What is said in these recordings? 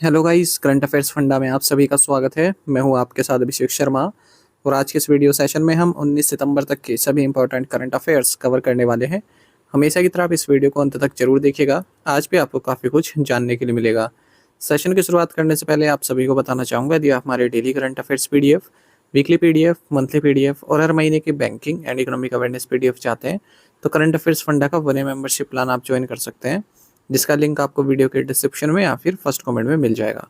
Hello guys, current affairs funda में आप सभी का स्वागत है। मैं हूं आपके साथ अभिषेक शर्मा और आज के इस वीडियो सेशन में हम 19 सितंबर तक के सभी इंपॉर्टेंट करंट अफेयर्स कवर करने वाले हैं। हमेशा की तरह आप इस वीडियो को अंत तक जरूर देखिएगा। आज भी आपको काफ़ी कुछ जानने के लिए मिलेगा। सेशन की शुरुआत करने से पहले आप सभी को बताना चाहूँगा, यदि आप हमारे daily current affairs PDF, weekly PDF, monthly PDF और हर महीने की banking and economic awareness PDF चाहते हैं तो करंट अफेयर्स फंडा का 1 मेंबरशिप प्लान आप ज्वाइन कर सकते हैं, जिसका लिंक आपको वीडियो के डिस्क्रिप्शन में या फिर फर्स्ट कमेंट में मिल जाएगा।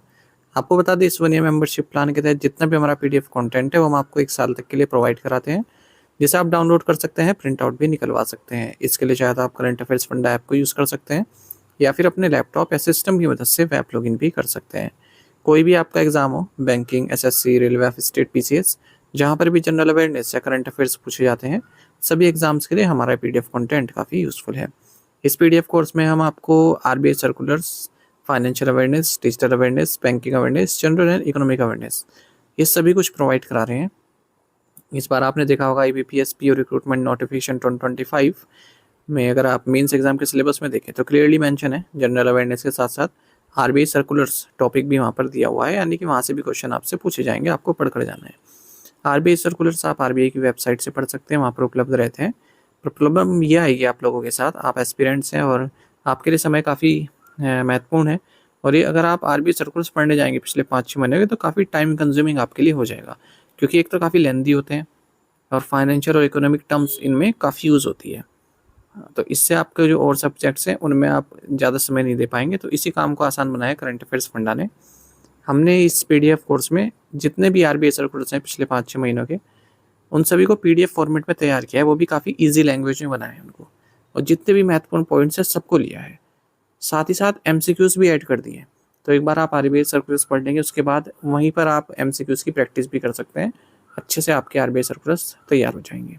आपको बता दें, इस 1 ईयर मेंबरशिप प्लान के तहत जितना भी हमारा पीडीएफ कंटेंट है वो हम आपको 1 साल तक के लिए प्रोवाइड कराते हैं, जिसे आप डाउनलोड कर सकते हैं, प्रिंट आउट भी निकलवा सकते हैं। इसके लिए चाहे तो आप करंट अफेयर्स फंडा ऐप को यूज़ कर सकते हैं या फिर अपने लैपटॉप या सिस्टम की मदद से वेब लॉगिन भी कर सकते हैं। कोई भी आपका एग्जाम हो, banking, SSC, railway, state, PCS, जहाँ पर भी जनरल अवेयरनेस या करंट अफेयर्स पूछे जाते हैं, सभी एग्जाम्स के लिए हमारा पीडीएफ कंटेंट काफ़ी यूज़फुल है। इस पीडीएफ कोर्स में हम आपको RBI circulars, financial awareness, digital awareness, banking awareness, general and economic awareness, ये सभी कुछ प्रोवाइड करा रहे हैं। इस बार आपने देखा होगा आईबीपीएस पीओ रिक्रूटमेंट नोटिफिकेशन 2025 में अगर आप मेंस एग्जाम के सिलेबस में देखें तो क्लियरली मेंशन है जनरल अवेयरनेस के साथ साथ आरबीआई सर्कुलर्स टॉपिक भी वहाँ पर दिया हुआ है, यानी कि वहाँ से भी क्वेश्चन आपसे पूछे जाएंगे, आपको पढ़कर जाना है। आरबीआई सर्कुलर्स आप आरबीआई की वेबसाइट से पढ़ सकते हैं, वहाँ पर उपलब्ध रहते हैं। पर प्रॉब्लम यह आएगी आप लोगों के साथ, आप एस्पिरेंट्स हैं और आपके लिए समय काफ़ी महत्वपूर्ण है। और ये अगर आप आरबीआई सर्कुलर्स पढ़ने जाएंगे पिछले 5-6 महीने के तो काफ़ी टाइम कंज्यूमिंग आपके लिए हो जाएगा, क्योंकि एक तो काफ़ी लेंदी होते हैं और फाइनेंशियल और इकोनॉमिक टर्म्स इनमें काफ़ी यूज़ होती है। तो इससे आपके जो और सब्जेक्ट्स हैं उनमें आप ज़्यादा समय नहीं दे पाएंगे। तो इसी काम को आसान बनाया करंट अफेयर्स फंडा ने। हमने इस पीडीएफ कोर्स में जितने भी आरबीआई सर्कुलर्स हैं पिछले 5-6 महीनों के, उन सभी को पीडीएफ फॉर्मेट में तैयार किया है, वो भी काफ़ी ईजी लैंग्वेज में बनाया है उनको, और जितने भी महत्वपूर्ण पॉइंट्स हैं सबको लिया है। साथ ही साथ एमसीक्यूज़ भी ऐड कर दिए हैं। तो एक बार आप आरबीआई सर्कुलर्स पढ़ लेंगे, उसके बाद वहीं पर आप एमसीक्यूज़ की प्रैक्टिस भी कर सकते हैं। अच्छे से आपके आरबीआई सर्कुलर्स तैयार हो जाएंगे।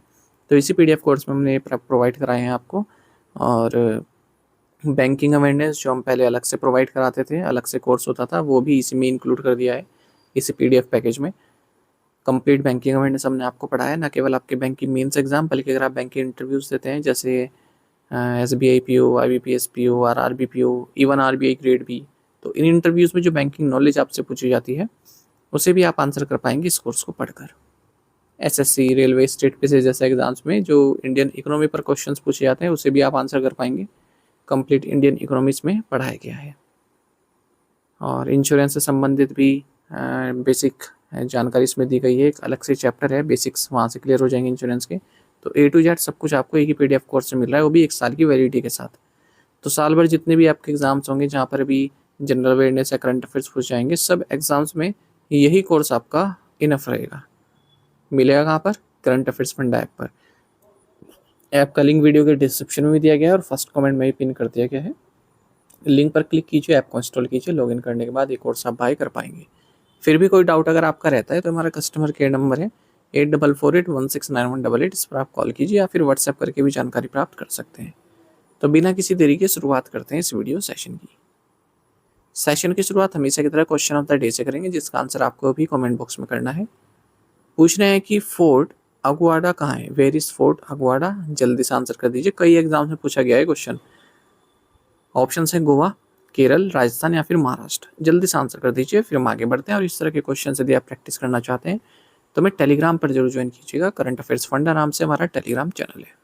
तो इसी पीडीएफ कोर्स में हमने प्रोवाइड कराए हैं आपको। और बैंकिंग अवेयरनेस जो हम पहले अलग से प्रोवाइड कराते थे, अलग से कोर्स होता था, वो भी इसी में इंक्लूड कर दिया है इसी पीडीएफ पैकेज में। कंप्लीट बैंकिंग अवेयरनेस हमने आपको पढ़ाया, न केवल आपके बैंक की मेंस एग्जाम, बल्कि अगर आप बैंक के इंटरव्यूज़ देते हैं जैसे SBI PO, IBPS PO, RRB PO, even RBI grade B, तो इन इंटरव्यूज़ में जो बैंकिंग नॉलेज आपसे पूछी जाती है उसे भी आप आंसर कर पाएंगे इस कोर्स को पढ़कर। एसएससी, रेलवे, स्टेट पीसीएस जैसे एग्जाम्स में जो इंडियन इकोनॉमी पर क्वेश्चंस पूछे जाते हैं उसे भी आप आंसर कर पाएंगे। कंप्लीट इंडियन इकोनॉमिक्स में पढ़ाया गया है। और इंश्योरेंस से संबंधित भी बेसिक जानकारी इसमें दी गई है। एक अलग से चैप्टर है बेसिक्स, वहाँ से क्लियर हो जाएंगे इंश्योरेंस के। तो ए टू जेड सब कुछ आपको एक ही पीडीएफ कोर्स में मिल रहा है, वो भी 1 साल की वैलिडिटी के साथ। तो साल भर जितने भी आपके एग्जाम्स होंगे जहाँ पर भी जनरल अवेयरनेस या करंट अफेयर्स पूछ जाएंगे, सब एग्जाम्स में यही कोर्स आपका इनफ रहेगा। मिलेगा कहाँ पर? करंट अफेयर्स फंडा ऐप पर। ऐप का लिंक वीडियो के डिस्क्रिप्शन में भी दिया गया है और फर्स्ट कमेंट में भी पिन कर दिया गया है। लिंक पर क्लिक कीजिए, ऐप को इंस्टॉल कीजिए, लॉगिन करने के बाद एक कोर्स आप बाय कर पाएंगे। फिर भी कोई डाउट अगर आपका रहता है तो हमारा कस्टमर केयर नंबर है 8448169188, इस पर आप कॉल कीजिए या फिर व्हाट्सएप करके भी जानकारी प्राप्त कर सकते हैं। तो बिना किसी देरी के शुरुआत करते हैं इस वीडियो सेशन की। सेशन की शुरुआत हमेशा की तरह क्वेश्चन ऑफ द डे से करेंगे, जिसका आंसर आपको भी कमेंट बॉक्स में करना है। पूछ रहे हैं कि फोर्ट अगुआडा कहाँ है, वेयर इज फोर्ट अगुआडा, जल्दी से आंसर कर दीजिए। कई एग्जाम में पूछा गया है क्वेश्चन। ऑप्शन है गोवा, केरल, राजस्थान या फिर महाराष्ट्र। जल्दी से आंसर कर दीजिए, फिर हम आगे बढ़ते हैं। और इस तरह के क्वेश्चन यदि आप प्रैक्टिस करना चाहते हैं तो मैं टेलीग्राम पर जरूर ज्वाइन कीजिएगा। करंट अफेयर्स फंडा नाम से हमारा टेलीग्राम चैनल है।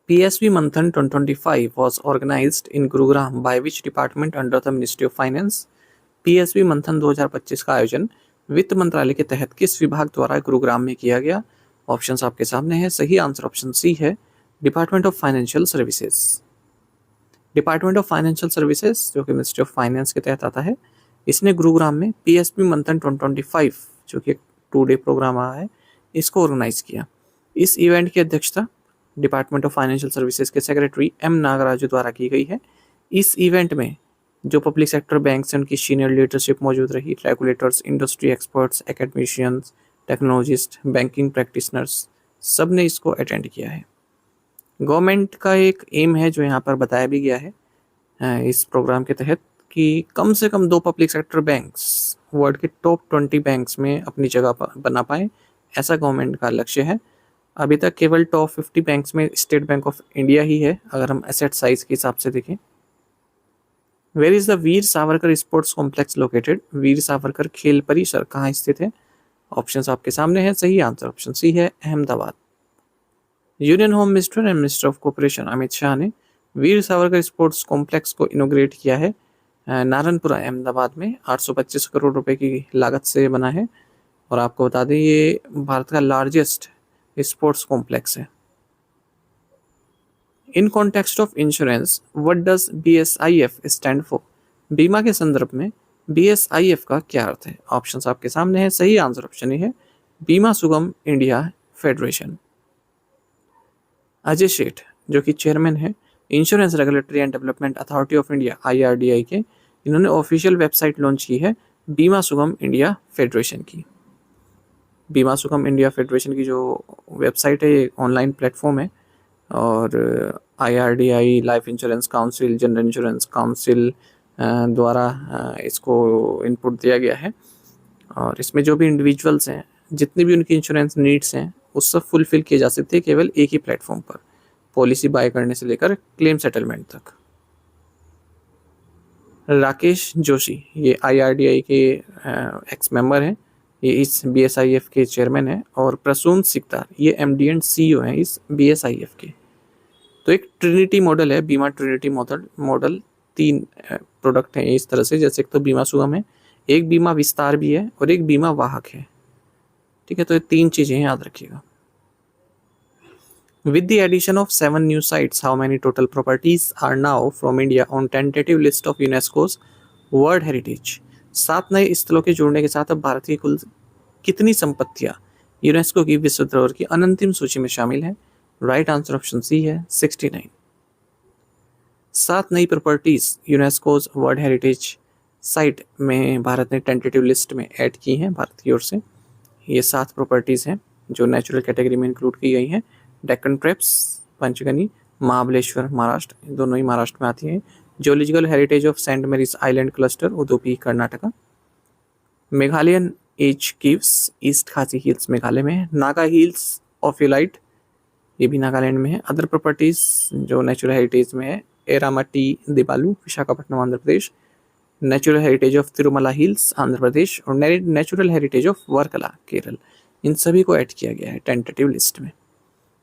PSB Manthan 2025 was organized in Gurugram by which department under the Ministry of Finance? PSB मंथन 2025 का आयोजन वित्त मंत्रालय के तहत किस विभाग द्वारा गुरुग्राम में किया गया? ऑप्शंस आपके सामने है। सही आंसर ऑप्शन सी है, department of financial services. Department of financial services जो कि मिनिस्ट्री ऑफ फाइनेंस के तहत आता है, इसने गुरुग्राम में PSB मंथन 2025 जो कि एक 2 डे प्रोग्राम रहा है, इसको ऑर्गेनाइज किया। इस इवेंट की अध्यक्षता डिपार्टमेंट ऑफ फाइनेंशियल सर्विसेज के सेक्रेटरी एम नागराजू द्वारा की गई है। इस इवेंट में जो पब्लिक सेक्टर बैंक्स हैं उनकी सीनियर लीडरशिप मौजूद रही, regulators, industry experts, academicians, technologist, banking practitioners, सब ने इसको अटेंड किया है। गवर्नमेंट का एक एम है जो यहाँ पर बताया भी गया है इस प्रोग्राम के तहत कि कम से कम 2 पब्लिक सेक्टर बैंक्स वर्ल्ड के टॉप 20 बैंक्स में अपनी जगह बना पाएँ, ऐसा गवर्नमेंट का लक्ष्य है। अभी तक केवल टॉप 50 बैंक्स में स्टेट बैंक ऑफ इंडिया ही है, अगर हम एसेट साइज के हिसाब से देखें। Where is the Veer Savarkar sports complex located? Veer Savarkar खेल परिसर कहाँ स्थित है? ऑप्शंस आपके सामने है। सही आंसर ऑप्शन सी है, Ahmedabad. Union home minister and minister of corporation Amit Shah ने वीर सावरकर स्पोर्ट्स कॉम्प्लेक्स को इनोग्रेट किया है नारायणपुरा अहमदाबाद में। 825 करोड़ रुपए की लागत से बना है और आपको बता दें ये भारत का लार्जेस्ट स्पोर्ट्स कॉम्प्लेक्स है। In context of insurance what does BSIF stand for? बीमा के संदर्भ में BSIF का क्या अर्थ है? ऑप्शंस आपके सामने है। सही आंसर ऑप्शन ए है, बीमा सुगम इंडिया फेडरेशन। अजय सेठ जो कि चेयरमैन है insurance regulatory and development authority of India IRDI के, इन्होंने ऑफिशियल वेबसाइट लॉन्च की है बीमा सुगम इंडिया फेडरेशन की। बीमा सुगम इंडिया फेडरेशन की जो वेबसाइट है ये ऑनलाइन प्लेटफॉर्म है और IRDI, life insurance council, general insurance council द्वारा इसको इनपुट दिया गया है और इसमें जो भी इंडिविजुअल्स हैं जितनी भी उनकी इंश्योरेंस नीड्स हैं वो सब फुलफिल किए जा सकते हैं केवल एक ही प्लेटफॉर्म पर, पॉलिसी बाय करने से लेकर क्लेम सेटलमेंट तक। राकेश जोशी ये IRDI के एक्स मेंबर हैं, ये इस BSIF के चेयरमैन हैं और प्रसून सिकदार ये MD एंड CEO हैं इस BSIF के। तो एक ट्रिनिटी मॉडल है, बीमा ट्रिनिटी मॉडल 3 प्रोडक्ट हैं इस तरह से, जैसे एक तो बीमा सुगम है, एक बीमा विस्तार भी है और एक बीमा वाहक है। ठीक है, तो ये 3 चीजें याद रखिएगा। With the addition of 7 new sites, how many total properties are now from India on tentative list of UNESCO's World Heritage? 7 नए स्थलों के जुड़ने के साथ अब भारत की कुल कितनी संपत्तियां यूनेस्को की विश्व धरोहर की अनंतिम सूची में शामिल है? राइट आंसर ऑप्शन सी है, 69। 7 नई properties UNESCO's world heritage site में भारत ने टेंटेटिव लिस्ट में ऐड की हैं भारत की ओर से। ये 7 प्रॉपर्टीज हैं जो नेचुरल कैटेगरी में इंक्लूड की गई हैं। डेक्कन ट्रैप्स पंचगनी, महाबलेश्वर महाराष्ट्र, दोनों ही महाराष्ट्र में आती हैं। Geological heritage of Saint Mary's island cluster Udupi Karnataka. Meghalayan age caves east Khasi hills Meghalaya में है। नागा हिल्स ऑफिलाइट ये भी नागालैंड में है। अदर प्रॉपर्टीज जो नेचुरल हेरिटेज में है, Erramatti Dibbalu Visakhapatnam Andhra Pradesh, natural heritage of Tirumala hills Andhra Pradesh और natural heritage of Varkala Kerala, इन सभी को ऐड किया गया है टेंटेटिव लिस्ट में।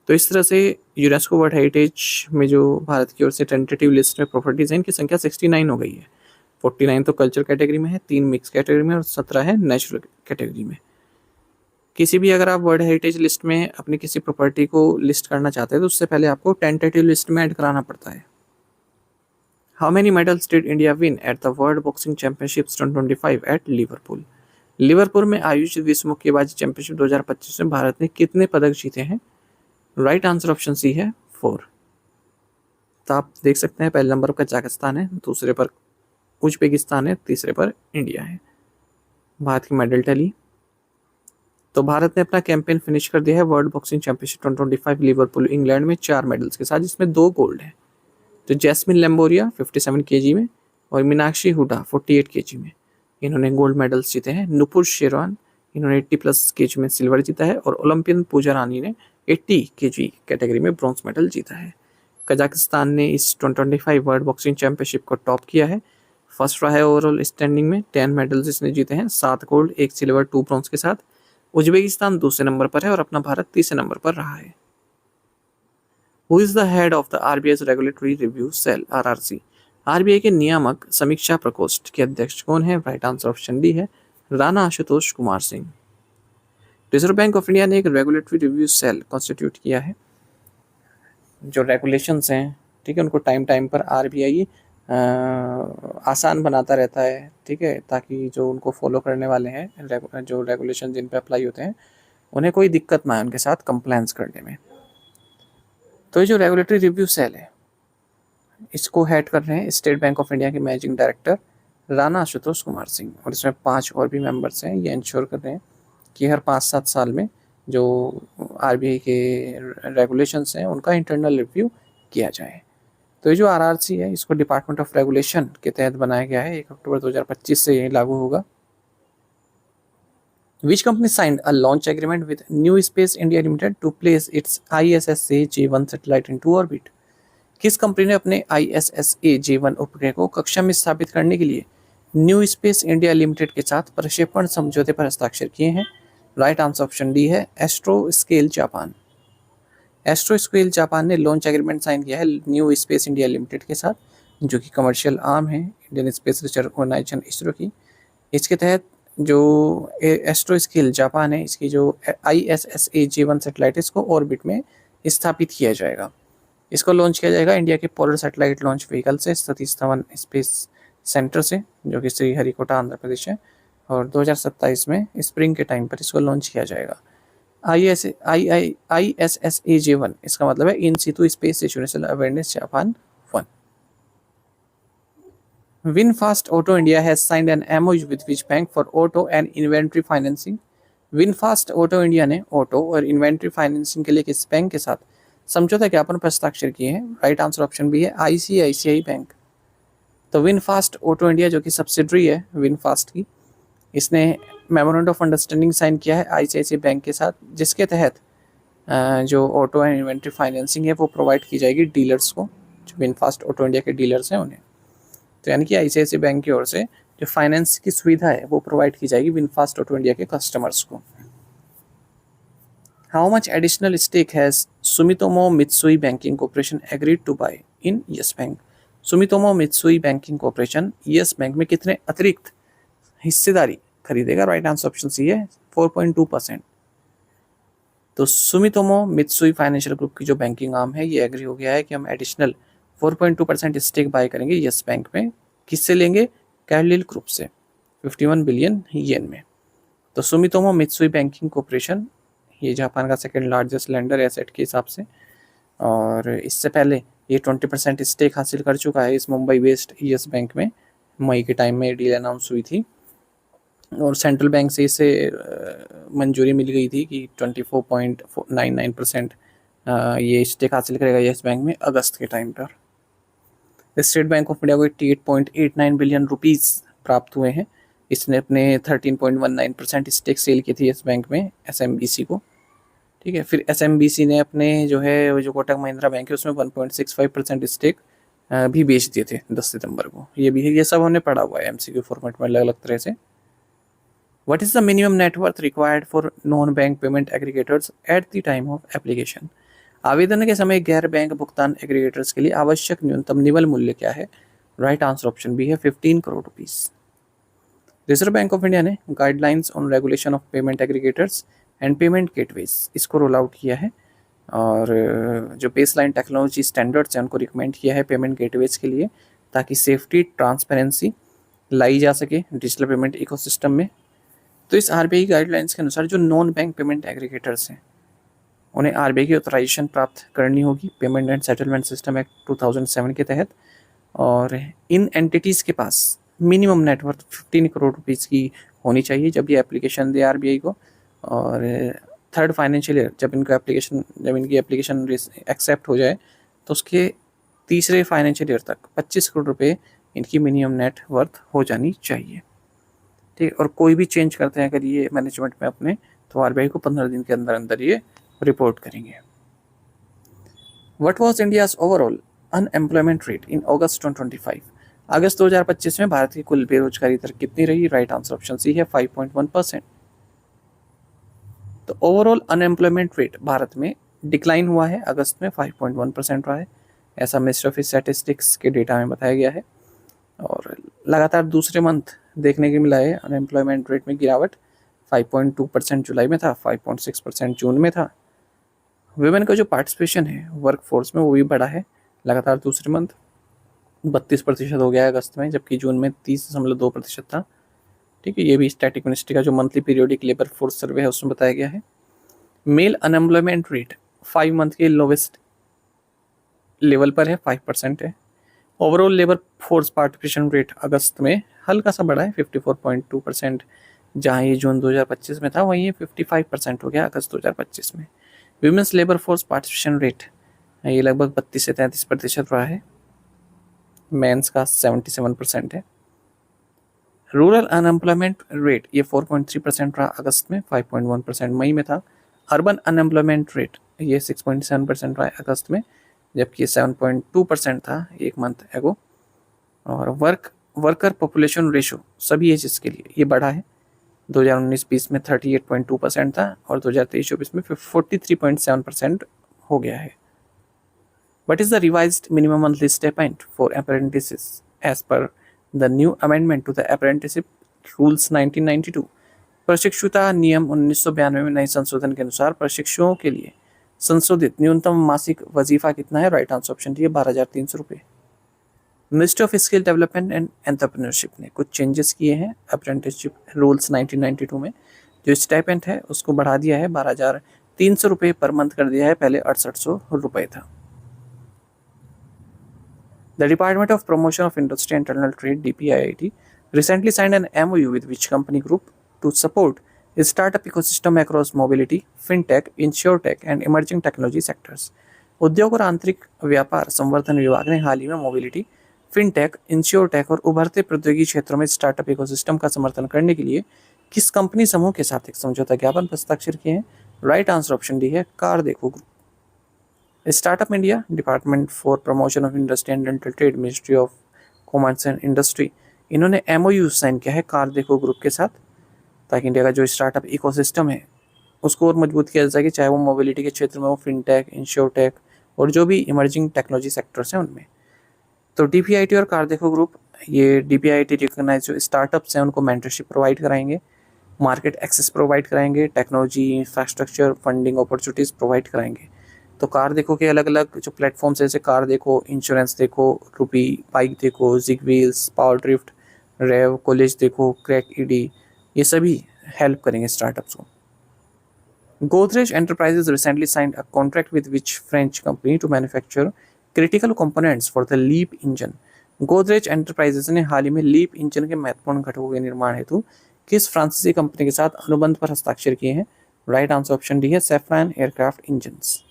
तो इस तरह से यूनेस्को वर्ल्ड हेरिटेज में जो भारत की ओर से टेंटेटिव लिस्ट में प्रॉपर्टीज हैं इनकी संख्या 69 हो गई है। 49 तो कल्चर कैटेगरी में है, 3 मिक्स कैटेगरी में और 17 है नेचुरल कैटेगरी में। किसी भी अगर आप वर्ल्ड हेरिटेज लिस्ट में अपनी किसी प्रॉपर्टी को लिस्ट करना चाहते हैं तो उससे पहले आपको टेंटेटिव लिस्ट में ऐड कराना पड़ता है। How many medals did India win at the world boxing championships 2025 at Liverpool? Liverpool में आयोजित विश्व मुक्केबाजी चैंपियनशिप 2025 में भारत ने कितने पदक जीते हैं? राइट आंसर ऑप्शन सी है, 4। तो आप देख सकते हैं पहले नंबर पर कजाकिस्तान है, दूसरे पर उज्बेकिस्तान है, तीसरे पर इंडिया है। भारत की मेडल टैली, तो भारत ने अपना कैंपेन फिनिश कर दिया है world boxing championship 2025 Liverpool England में 4 मेडल्स के साथ, जिसमें 2 गोल्ड है। तो जैस्मिन लेम्बोरिया 57 kg में और मीनाक्षी हुडा 48 kg में इन्होंने गोल्ड मेडल्स जीते हैं। नुपुर शेरवान इन्होंने 80+ kg में सिल्वर जीता है और ओलंपियन पूजा रानी ने 80 kg कैटेगरी में ब्रॉन्ज मेडल जीता है। कजाकिस्तान ने इस 2025 वर्ल्ड बॉक्सिंग चैंपियनशिप को टॉप किया है। फर्स्ट रहा है ओवरऑल स्टैंडिंग में, 10 मेडल्स इसने जीते हैं, 7 गोल्ड, 1 सिल्वर, 2 ब्रॉन्ज के साथ। उज्बेकिस्तान दूसरे नंबर पर है और अपना भारत तीसरे नंबर पर रहा है। Who is the head of the RBI's regulatory review cell RRC? RBI के नियामक समीक्षा प्रकोष्ठ के अध्यक्ष कौन है? राइट आंसर ऑप्शन डी है, Rana Ashutosh Kumar Singh. Reserve Bank of India ने एक रेगुलेटरी रिव्यू सेल कॉन्स्टिट्यूट किया है। जो रेगुलेशंस हैं, ठीक है, उनको टाइम टाइम पर RBI आसान बनाता रहता है, ठीक है, ताकि जो उनको फॉलो करने वाले हैं, जो रेगुलेशन जिन पे अप्लाई होते हैं, उन्हें कोई दिक्कत ना आए उनके साथ कंप्लायंस करने में। तो ये जो रेगुलेटरी रिव्यू सेल है इसको हेड कर रहे हैं स्टेट बैंक ऑफ इंडिया के मैनेजिंग डायरेक्टर राणा आशुतोष कुमार सिंह, और इसमें 5 और भी मेंबर्स हैं। ये इंश्योर कर रहे हैं कि हर 5-7 साल में जो RBI के रेगुलेशंस हैं उनका इंटरनल रिव्यू किया जाए। तो ये जो आरआरसी है इसको डिपार्टमेंट ऑफ रेगुलेशन के तहत बनाया गया है, 1 अक्टूबर 2025 से ये लागू होगा। Which company signed a launch agreement with New Space India Limited to place its ISSA J1 satellite into orbit? किस कंपनी ने अपने ISSA J1 उपग्रह को कक्षा में स्थापित करने के लिए न्यू स्पेस इंडिया लिमिटेड के साथ प्रक्षेपण समझौते पर हस्ताक्षर किए हैं? राइट आंसर ऑप्शन डी है astro scale Japan. Astro scale Japan ने लॉन्च एग्रीमेंट साइन किया है न्यू स्पेस इंडिया लिमिटेड के साथ, जो कि कमर्शियल आर्म है Indian space research organisation ISRO की। इसके तहत जो एस्ट्रो स्केल जापान है, इसकी जो ISSA J1 सैटेलाइट इसको ऑर्बिट में स्थापित किया जाएगा। इसको लॉन्च किया जाएगा इंडिया के पोलर सैटेलाइट लॉन्च व्हीकल से, सतीश धवन स्पेस सेंटर से, जो कि श्रीहरिकोटा आंध्र प्रदेश है, और 2027 में स्प्रिंग के टाइम पर इसको लॉन्च किया जाएगा। ISSA J1 इसका मतलब है in situ space situational awareness Japan 1। VinFast Auto India has signed an MOU with which bank for auto and inventory financing? VinFast Auto India ने ऑटो और इन्वेंट्री फाइनेंसिंग के लिए किस बैंक के साथ समझौता ज्ञापन पर हस्ताक्षर किए हैं? राइट आंसर ऑप्शन बी है ICICI बैंक। तो VinFast Auto India जो कि सब्सिडरी है VinFast की, इसने मेमोरेंडम ऑफ अंडरस्टैंडिंग साइन किया है ICICI बैंक के साथ, जिसके तहत जो ऑटो एंड इन्वेंट्री फाइनेंसिंग है वो प्रोवाइड की जाएगी डीलर्स को, जो VinFast Auto India के डीलर्स हैं उन्हें। तो यानी कि ICICI बैंक की ओर से जो फाइनेंस की सुविधा है वो प्रोवाइड की जाएगी VinFast Auto India के कस्टमर्स को। How much additional stake has Sumitomo Mitsui banking corporation agreed to buy in Yes Bank? Sumitomo Mitsui banking corporation Yes Bank में कितने अतिरिक्त हिस्सेदारी खरीदेगा? राइट आंसर ऑप्शन सी है 4.2%। तो सुमितोमो मित्सुई फाइनेंशियल ग्रुप की जो बैंकिंग आर्म है ये एग्री हो गया है कि हम एडिशनल 4.2% स्टेक बाय करेंगे यस बैंक में। किससे लेंगे? कैरलिल ग्रुप से 51 बिलियन येन में। तो सुमितोमो मित्सुई बैंकिंग कॉर्पोरेशन ये जापान का सेकंड लार्जेस्ट लेंडर एसेट के हिसाब से, और इससे पहले ये 20% स्टेक हासिल कर चुका है इस मुंबई बेस्ड यस बैंक में। मई के टाइम में डील अनाउंस हुई थी और सेंट्रल बैंक से इसे मंजूरी मिल गई थी कि 24.99% ये स्टेक हासिल करेगा यस बैंक में अगस्त के टाइम पर। स्टेट बैंक ऑफ इंडिया को 88.89 बिलियन रुपीस प्राप्त हुए हैं। इसने अपने 13.19% स्टेक सेल की थी इस बैंक में SMBC को, ठीक है। फिर SMBC ने अपने जो है जो कोटक महिंद्रा बैंक है उसमें 1.65% स्टेक भी बेच दिए थे 10 सितंबर को। ये भी है, ये सब हमने पढ़ा हुआ है MCQ फॉर्मेट में अलग अलग तरह से। What is the minimum net worth required for non bank payment aggregators at the time of application? आवेदन के समय गैर बैंक भुगतान एग्रीगेटर्स के लिए आवश्यक न्यूनतम निवल मूल्य क्या है? राइट आंसर ऑप्शन बी है 15 crore rupees. Reserve Bank of India ने guidelines on regulation of payment aggregators and payment gateways इसको रोल आउट किया है, और जो बेसलाइन टेक्नोलॉजी स्टैंडर्ड्स हैं उनको रिकमेंड किया है पेमेंट गेटवेज के लिए, ताकि सेफ्टी ट्रांसपेरेंसी लाई जा सके डिजिटल पेमेंट इकोसिस्टम में। तो इस RBI गाइडलाइंस के अनुसार जो नॉन बैंक पेमेंट एग्रीगेटर्स हैं उन्हें RBI की ऑथराइजेशन प्राप्त करनी होगी payment and settlement system act 2007 के तहत, और इन एंटिटीज़ के पास मिनिमम नेटवर्थ 15 करोड़ रुपीज़ की होनी चाहिए जब ये एप्लीकेशन दे RBI को। और थर्ड फाइनेंशियल ईयर जब इनकी एप्लीकेशन एक्सेप्ट हो जाए तो उसके तीसरे फाइनेंशियल ईयर तक 25 करोड़ रुपए इनकी मिनिमम नेट वर्थ हो जानी चाहिए, ठीक। और कोई भी चेंज करते हैं अगर ये मैनेजमेंट में अपने, तो RBI को 15 दिन के अंदर अंदर ये रिपोर्ट करेंगे। What was India's overall unemployment rate in August 2025? अगस्त 2025 में भारत की कुल बेरोजगारी दर कितनी रही? राइट आंसर ऑप्शन सी है 5.1%। तो ओवरऑल अनएम्प्लॉयमेंट रेट भारत में डिक्लाइन हुआ है, अगस्त में 5.1% रहा है, ऐसा मिनिस्ट्री ऑफ स्टैटिस्टिक्स के डेटा में बताया गया है। और लगातार दूसरे मंथ देखने को मिला है अनएम्प्लॉयमेंट रेट में गिरावट, 5.2% जुलाई में था, 5.6% जून में था। वुमेन का जो पार्टिसिपेशन है वर्क फोर्स में वो भी बढ़ा है लगातार दूसरे मंथ, 32% हो गया है अगस्त में, जबकि जून में 30.2% था, ठीक है। ये भी स्टैटिक मिनिस्ट्री का जो monthly periodic labour force survey है उसमें बताया गया है। मेल अनएम्प्लॉयमेंट रेट 5 मंथ के लोवेस्ट लेवल पर है, 5% है। Overall labour force participation rate अगस्त में हल्का सा बढ़ा है 54.2%, जहाँ ये जून 2025 में था वहीं ये 55% हो गया अगस्त 2025 में। Women's labour force participation rate ये लगभग 32 से 33% रहा है, मेंस का 77% है। रूरल अनएम्प्लॉयमेंट रेट ये 4.3% रहा अगस्त में, 5.1% मई में था। अर्बन अनएम्प्लॉयमेंट रेट ये 6.7% रहा अगस्त में, जबकि ये 7.2% था एक मंथ एगो। और वर्कर पॉपुलेशन रेशो सभी एजेस के लिए ये बढ़ा है। 2019-20 में 38.2% था और 2023-24 में 43.7% हो गया है। What is the revised minimum monthly stipend for apprentices as per the new amendment to the Apprenticeship Rules 1992? प्रशिक्षुता नियम 1992 में नए संशोधन के अनुसार प्रशिक्षुओं के लिए संशोधित न्यूनतम मासिक वजीफा कितना है? राइट आंसर ऑप्शन डी है 12,300 रुपये। Ministry of skill development and entrepreneurship ने कुछ चेंजेस किए हैं अप्रेंटिसशिप रूल्स 1992 में। जो स्टाइपेंड है उसको बढ़ा दिया है, 12,300 रुपये पर मंथ कर दिया है, पहले 6800 रुपये था। The Department of Promotion of Industry and International Trade (DPIIT) recently signed an MOU with which company group to support its startup ecosystem across mobility, fintech, insurtech and emerging technology sectors. उद्योग और आंतरिक व्यापार संवर्धन विभाग ने हाल ही में mobility, fintech, insurtech और उभरते प्रौद्योगिकी क्षेत्रों में स्टार्टअप इकोसिस्टम का समर्थन करने के लिए किस कंपनी समूह के साथ एक समझौता ज्ञापन पर हस्ताक्षर किए हैं? राइट आंसर ऑप्शन डी है कार देखो group. Startup India, department for promotion of industry and international trade, ministry of commerce and industry, इन्होंने MOU साइन किया है कार देखो ग्रुप के साथ, ताकि इंडिया का जो स्टार्टअप इकोसिस्टम है उसको और मजबूत किया जा सके, चाहे वो मोबिलिटी के क्षेत्र में हो, फिनटेक, इंश्योरटेक और जो भी इमर्जिंग टेक्नोलॉजी सेक्टर्स हैं उनमें। तो DPIIT और कार देखो ग्रुप, ये DPIIT रिकॉग्नाइज जो स्टार्टअप्स हैं उनको मेंटरशिप प्रोवाइड कराएंगे, मार्केट एक्सेस प्रोवाइड कराएंगे, technology, infrastructure, funding opportunities provide कराएंगे। तो कार देखो के अलग अलग जो प्लेटफॉर्म्स है, जैसे कार देखो, इंश्योरेंस देखो, रूपी, बाइक देखो, जिग व्हील्स, पावर ड्रिफ्ट, रेव, कॉलेज देखो, क्रैक ईडी, ये सभी हेल्प करेंगे स्टार्टअप्स को। Godrej Enterprises recently signed a contract with which French company to manufacture critical components for the LEAP engine? Godrej Enterprises ने हाल ही में LEAP इंजन के महत्वपूर्ण घटकों के निर्माण हेतु किस फ्रांसीसी कंपनी के साथ अनुबंध पर हस्ताक्षर किए हैं? राइट आंसर ऑप्शन डी है saffron aircraft engines.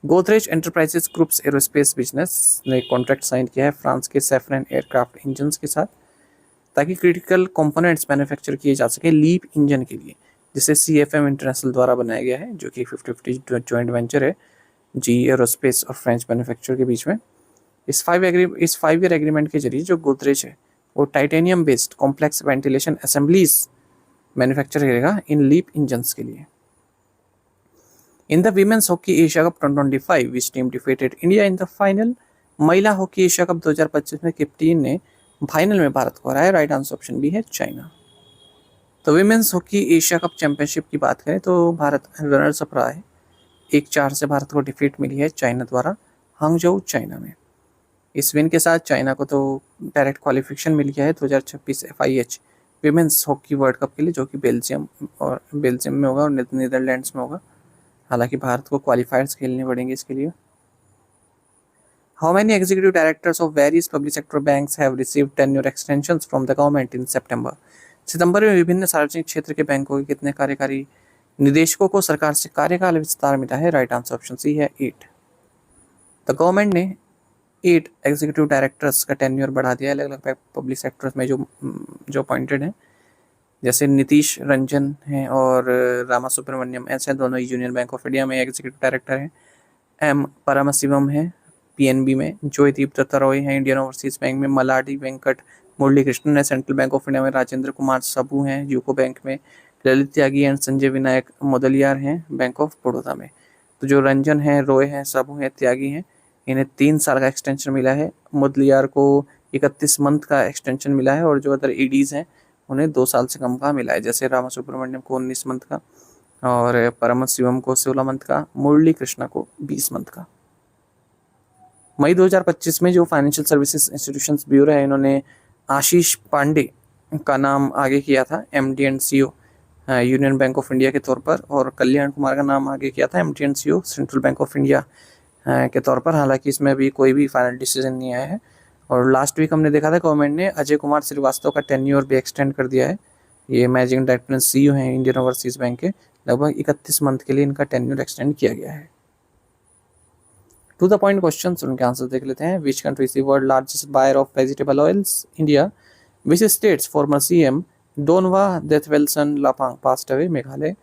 Godrej enterprises groups aerospace business ने कॉन्ट्रैक्ट साइन किया है फ्रांस के सैफ्रन एयरक्राफ्ट इंजन्स के साथ, ताकि क्रिटिकल कंपोनेंट्स मैन्युफैक्चर किए जा सके लीप इंजन के लिए, जिसे CFM इंटरनेशनल द्वारा बनाया गया है, जो कि 50-50 जॉइंट वेंचर है GE एरोस्पेस और फ्रेंच मैन्युफैक्चर के बीच में। इस 5 ईयर एग्रीमेंट के जरिए जो गोदरेज है वो titanium based complex ventilation assemblies manufacture करेगा इन लीप इंजन्स के लिए। In the women's hockey Asia cup 2025 which team defeated India in the final? महिला हॉकी एशिया कप 2025 में किस टीम ने फाइनल में भारत को हराया? राइट आंसर ऑप्शन बी है चाइना। तो women's hockey Asia cup championship की बात करें तो भारत रनर्स अप रहा है। 1-4 से भारत को डिफीट मिली है चाइना द्वारा, हांगझोउ चाइना में। इस विन के साथ चाइना को तो डायरेक्ट क्वालिफिकेशन मिल गया है 2026 FIH women's hockey world cup के लिए, जो कि बेल्जियम में होगा और नीदरलैंड्स में होगा। हालांकि भारत को क्वालिफायर्स खेलने पड़ेंगे इसके लिए। How many executive directors of various public sector banks have received tenure extensions from the government in September? सितंबर में विभिन्न सार्वजनिक क्षेत्र के बैंकों के कितने कार्यकारी निदेशकों को सरकार से कार्यकाल विस्तार मिला है? राइट आंसर ऑप्शन सी है 8। द गवर्नमेंट ने 8 एग्जीक्यूटिव डायरेक्टर्स का टेन्योर बढ़ा दिया है अलग अलग पब्लिक सेक्टर्स में जो अपॉइंटेड हैं, जैसे नीतीश रंजन हैं और रामा सुब्रमण्यम, ऐसे दोनों यूनियन बैंक ऑफ इंडिया में एग्जीक्यूटिव डायरेक्टर हैं। M परमशिवम है PNB में, जोयदीप दत्ता रॉय हैं इंडियन ओवरसीज बैंक में, मलाडी वेंकट मुरली कृष्णन है सेंट्रल बैंक ऑफ इंडिया में, राजेंद्र कुमार सबू हैं यूको बैंक में, ललित त्यागी एंड संजय विनायक मोदलियार हैं बैंक ऑफ बड़ौदा में। तो जो रंजन है, रॉय हैं, सबू हैं, त्यागी हैं, इन्हें 3 साल का एक्सटेंशन मिला है। मोदलियार को 31 मंथ का एक्सटेंशन मिला है और जो अदर EDs हैं उन्हें 2 साल से कम का मिला है, जैसे रामा सुब्रमण्यम को 19 मंथ का और परमशिवम को 16 मंथ का, मुरली कृष्णा को 20 मंथ का। मई 2025 में जो फाइनेंशियल सर्विसेज इंस्टीट्यूशंस ब्यूरो है, इन्होंने आशीष पांडे का नाम आगे किया था MD and CEO union bank of India के तौर पर, और कल्याण कुमार का नाम आगे किया था MD and CEO central bank of India के तौर पर। हालांकि इसमें अभी कोई भी फाइनल डिसीजन नहीं आया है। और लास्ट वीक हमने देखा था गवर्नमेंट ने अजय कुमार श्रीवास्तव का टेन्योर भी एक्सटेंड कर दिया है। ये मैनेजिंग डायरेक्टर एंड CEO हैं इंडियन ओवरसीज बैंक के, लगभग 31 मंथ के लिए इनका टेन्योर एक्सटेंड किया गया है। टू द पॉइंट क्वेश्चन, उनके आंसर देख लेते हैं। Which country is the world largest buyer of vegetable oils? India. Which states former CM Donwa Dethwelson Lapang passed away? Meghalaya.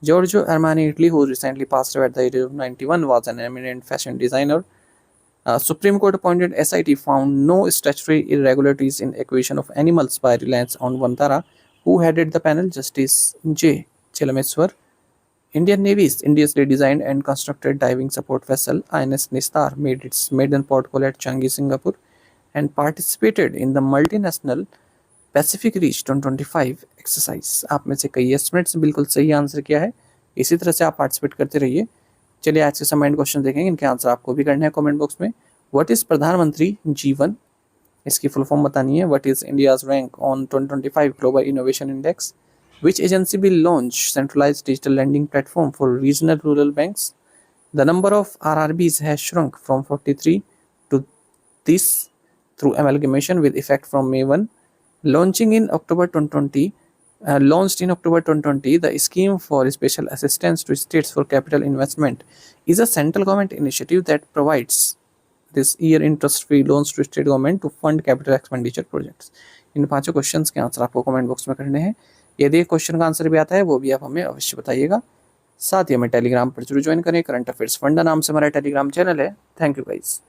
Giorgio Armani, Italy, who recently passed away at the age of 91, was an eminent fashion designer. Supreme Court appointed SIT found no statutory irregularities in acquisition of animals by Reliance on Vantara. Who headed the panel? Justice J. Chelameswar. Indian Navy's indigenously designed and constructed diving support vessel INS Nistar made its maiden port call at Changi, Singapore, and participated in the multinational Pacific reach 2025 exercise. आप में से कई estimates बिल्कुल सही answer किया है। इसी तरह से आप पार्टिसिपेट करते रहिए। चलिए आज के समेंट क्वेश्चन देखेंगे, इनके आंसर आपको भी करने हैं कमेंट बॉक्स में। व्हाट इज प्रधानमंत्री जीवन? इसकी फुल फॉर्म बतानी है। What is India's rank on 2025 global innovation index? Which agency will launch centralised digital lending platform for regional rural banks? The number of RRBs has shrunk from 43 to this through amalgamation with effect from May 1. Launched in October 2020, the scheme for special assistance to states for capital investment is a central government initiative that provides this year interest-free loans to state government to fund capital expenditure projects. इन पांचों questions के answer आपको comment box में करने हैं। यदि एक question का answer भी आता है वो भी आप हमें अवश्य बताइएगा। साथ ही हमें टेलीग्राम पर जरूर ज्वाइन करें। करंट अफेयर्स फंडा नाम से हमारा टेलीग्राम चैनल है। Thank you guys.